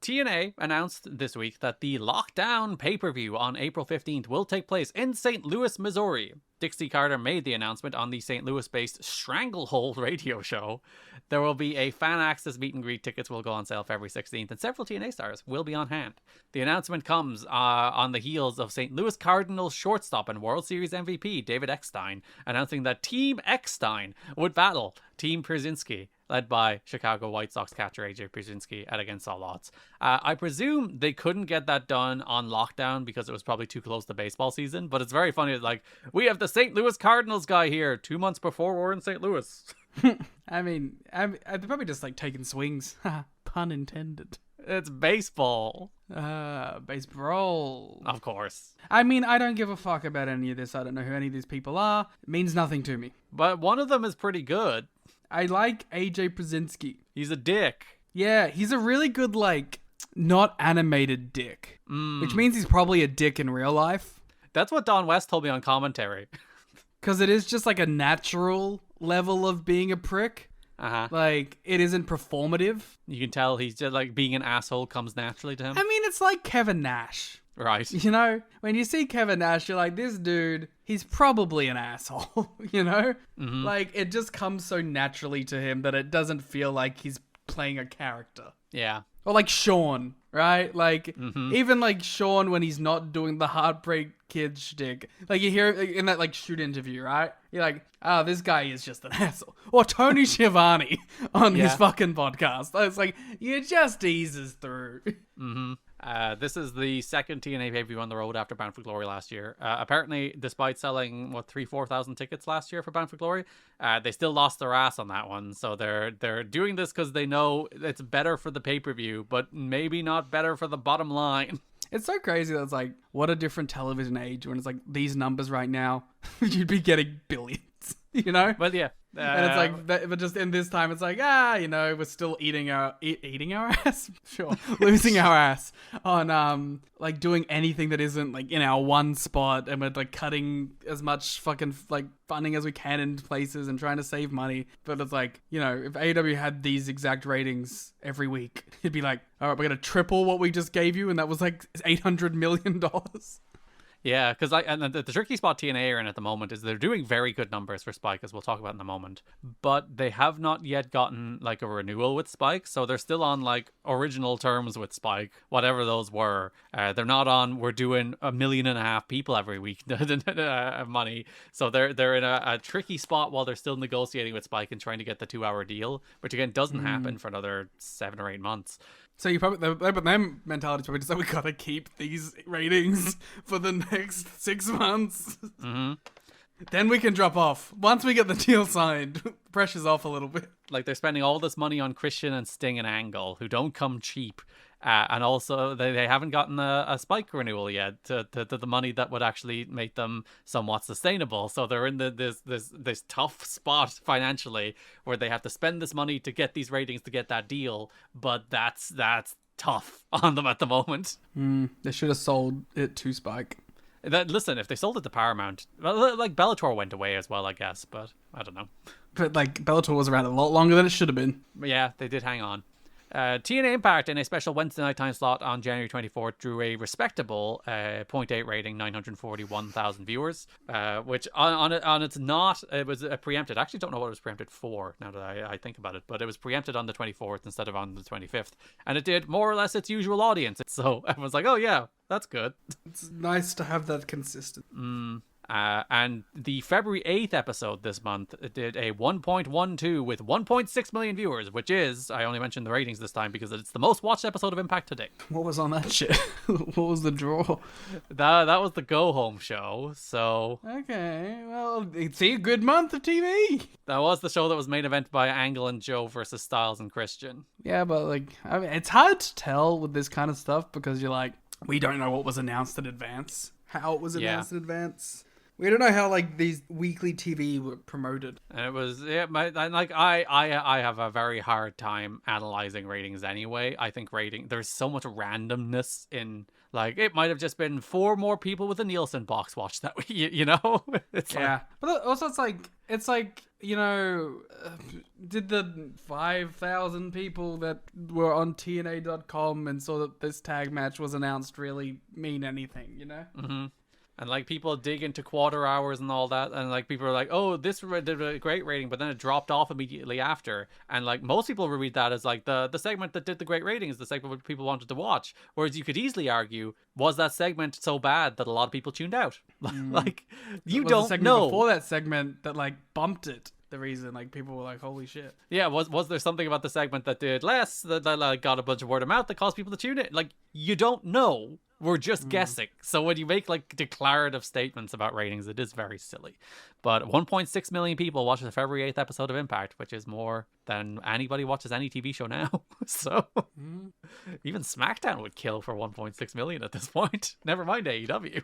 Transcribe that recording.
TNA announced this week that the Lockdown pay-per-view on April 15th will take place in St. Louis, Missouri. Dixie Carter made the announcement on the St. Louis-based Stranglehold radio show. There will be a fan access meet and greet. Tickets will go on sale February 16th, and several TNA stars will be on hand. The announcement comes on the heels of St. Louis Cardinals shortstop and World Series MVP David Eckstein announcing that Team Eckstein would battle Team Przynski, led by Chicago White Sox catcher AJ Przynski at Against All Odds. I presume they couldn't get that done on lockdown because it was probably too close to baseball season, but it's very funny that, like, we have the St. Louis Cardinals guy here 2 months before we're in St. Louis. I mean, they're probably just like taking swings. Pun intended. It's baseball. Baseball. Of course. I mean, I don't give a fuck about any of this. I don't know who any of these people are. It means nothing to me. But one of them is pretty good. I like AJ Przynski. He's a dick. Yeah, he's a really good, like, not animated dick. Which means he's probably a dick in real life. That's what Don West told me on commentary. Because it is just like a natural level of being a prick. Like, it isn't performative. You can tell he's just like being an asshole comes naturally to him. I mean, it's like Kevin Nash. Right. You know, when you see Kevin Nash, you're like, this dude, he's probably an asshole, you know? Mm-hmm. Like, it just comes so naturally to him that it doesn't feel like he's playing a character. Yeah. Or like Sean, right? Like, Mm-hmm. even like Sean when he's not doing the Heartbreak Kid shtick. Like, you hear in that like shoot interview, right? You're like, oh, this guy is just an asshole. Or Tony Schiavone on his fucking podcast. It's like, you just eases through. Mm-hmm. This is the second TNA pay-per-view on the road after Bound for Glory last year. Apparently, despite selling 4,000 tickets last year for Bound for Glory, they still lost their ass on that one. So they're doing this because they know it's better for the pay-per-view, but maybe not better for the bottom line. It's so crazy that it's like, what a different television age when it's like these numbers right now, you'd be getting billions, you know? But yeah. And it's like, but just in this time, it's like, you know, we're still eating our ass? Sure. Losing our ass on, like, doing anything that isn't, like, in our one spot, and we're, like, cutting as much fucking, like, funding as we can in places and trying to save money. But it's like, you know, if AEW had these exact ratings every week, it'd be like, all right, we're going to triple what we just gave you, and that was, like, $800 million. Yeah, because the tricky spot TNA are in at the moment is they're doing very good numbers for Spike, as we'll talk about in a moment. But they have not yet gotten like a renewal with Spike, so they're still on like original terms with Spike, whatever those were. They're not on, we're doing 1.5 million people every week money. So they're in a tricky spot while they're still negotiating with Spike and trying to get the 2-hour deal, which again doesn't happen for another 7 or 8 months. So you probably, but their mentality is probably just like, we gotta keep these ratings for the next 6 months. Mm-hmm. Then we can drop off. Once we get the deal signed, pressure's off a little bit. Like, they're spending all this money on Christian and Sting and Angle, who don't come cheap. And also, they haven't gotten a Spike renewal yet to the money that would actually make them somewhat sustainable. So they're in this tough spot financially where they have to spend this money to get these ratings to get that deal. But that's tough on them at the moment. They should have sold it to Spike. Listen, if they sold it to Paramount, well, like Bellator went away as well, I guess. But I don't know. But like Bellator was around a lot longer than it should have been. But yeah, they did hang on. TNA Impact in a special Wednesday night time slot on January 24th drew a respectable 0.8 rating, 941,000 viewers, which it was preempted. I actually don't know what it was preempted for now that I think about it, but it was preempted on the 24th instead of on the 25th, and it did more or less its usual audience. So everyone's like, oh yeah, that's good. It's nice to have that consistent. And the February 8th episode this month did a 1.12 with 1.6 million viewers, which is, I only mentioned the ratings this time because it's the most watched episode of Impact to date. What was on that shit? What was the draw? That was the Go Home show, so... Okay, well, it's a good month of TV. That was the show that was main event by Angle and Joe versus Styles and Christian. Yeah, but like, I mean, it's hard to tell with this kind of stuff because you're like, we don't know what was announced in advance, how it was announced in advance. We don't know how like these weekly TV were promoted. And it was I have a very hard time analyzing ratings anyway. I think there's so much randomness in, like, it might have just been 4 more people with a Nielsen box watch that week, you know? It's but also it's like did the 5,000 people that were on TNA.com and saw that this tag match was announced really mean anything, you know? Mm-hmm. And, like, people dig into quarter hours and all that, and, like, people are like, oh, this did a great rating, but then it dropped off immediately after. And, like, most people read that as, like, the segment that did the great rating is the segment people wanted to watch. Whereas you could easily argue, was that segment so bad that a lot of people tuned out? Like, you don't know. Before that segment that, like, bumped it. The reason, like, people were like, holy shit. Yeah, was there something about the segment that did less, that like, got a bunch of word of mouth that caused people to tune in? Like, you don't know. We're just guessing. So when you make, like, declarative statements about ratings, it is very silly. But 1.6 million people watched the February 8th episode of Impact, which is more than anybody watches any TV show now. So even SmackDown would kill for 1.6 million at this point. Never mind AEW.